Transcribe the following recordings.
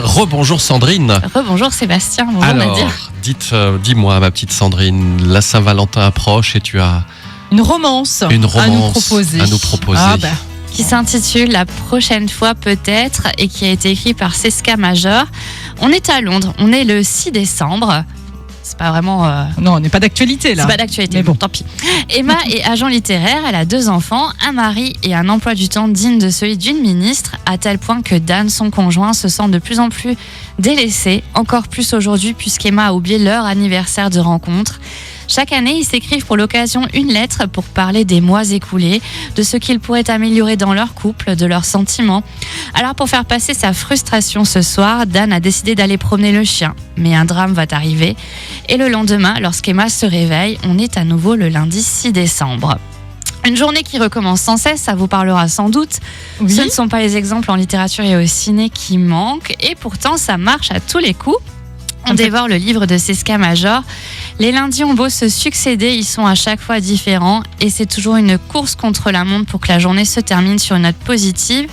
Rebonjour Sandrine. Rebonjour Sébastien, bonjour Alors, Nadir. dis-moi ma petite Sandrine, la Saint-Valentin approche et tu as Une romance à nous proposer. Ah bah. Qui s'intitule La prochaine fois peut-être et qui a été écrit par Seska Major. On est à Londres, on est le 6 décembre. C'est pas vraiment... Non, on n'est pas d'actualité là. C'est pas d'actualité, Mais bon. tant pis. Emma est agent littéraire, elle a 2 enfants, un mari et un emploi du temps digne de celui d'une ministre, à tel point que Dan, son conjoint, se sent de plus en plus délaissé, encore plus aujourd'hui puisqu'Emma a oublié leur anniversaire de rencontre. Chaque année, ils s'écrivent pour l'occasion une lettre pour parler des mois écoulés, de ce qu'ils pourraient améliorer dans leur couple, de leurs sentiments. Alors pour faire passer sa frustration ce soir, Dan a décidé d'aller promener le chien. Mais un drame va arriver. Et le lendemain, lorsqu'Emma se réveille, on est à nouveau le lundi 6 décembre. Une journée qui recommence sans cesse, ça vous parlera sans doute. Oui. Ce ne sont pas les exemples en littérature et au ciné qui manquent. Et pourtant, ça marche à tous les coups. On dévore le livre de Seska Major. Les lundis ont beau se succéder, ils sont à chaque fois différents et c'est toujours une course contre la montre pour que la journée se termine sur une note positive.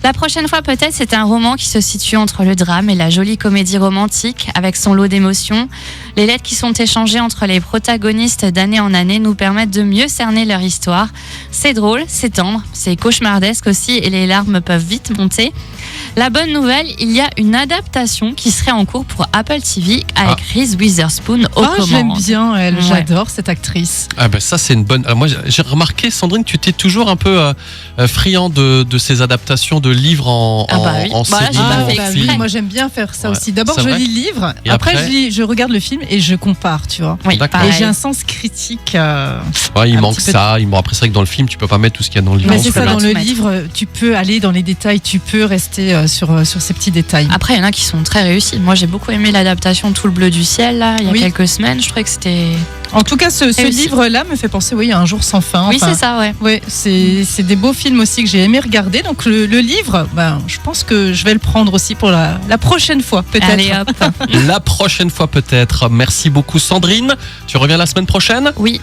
La prochaine fois peut-être, c'est un roman qui se situe entre le drame et la jolie comédie romantique avec son lot d'émotions. Les lettres qui sont échangées entre les protagonistes d'année en année nous permettent de mieux cerner leur histoire. C'est drôle, c'est tendre, c'est cauchemardesque aussi et les larmes peuvent vite monter. La bonne nouvelle, il y a une adaptation qui serait en cours pour Apple TV avec Reese Witherspoon aux commandes. J'aime bien elle, Ouais. j'adore cette actrice. Ah ben ça c'est une bonne... moi j'ai remarqué Sandrine que tu étais toujours un peu friand de ces adaptations de livres en oui. en Bah là, série j'ai pas ou en fait bah exprès. film. oui, moi j'aime bien faire ça Ouais. aussi. D'abord C'est je vrai lis le livre, Et après après je regarde le film et je compare, tu vois. Oui, D'accord. Et pareil. j'ai un sens critique. Ouais, il un manque petit peu ça. Bon, après c'est vrai que dans le film tu peux pas mettre tout ce qu'il y a dans le livre. Mais non c'est plus, ça, là. dans tout le mettre. livre, tu peux aller dans les détails, tu peux rester sur ces petits détails. Après, il y en a qui sont très réussis. Moi, j'ai beaucoup aimé l'adaptation Tout le bleu du ciel, là, il y a Oui. quelques semaines. Je trouvais que c'était... En tout cas, ce Réussi. livre-là me fait penser, à Un jour sans fin. Oui, Enfin, c'est ça, ouais. ouais, c'est des beaux films aussi que j'ai aimé regarder. Donc le livre, je pense que je vais le prendre aussi pour la prochaine fois, peut-être. Allez, hop. La prochaine fois peut-être. Merci beaucoup Sandrine. Tu reviens la semaine prochaine? Oui,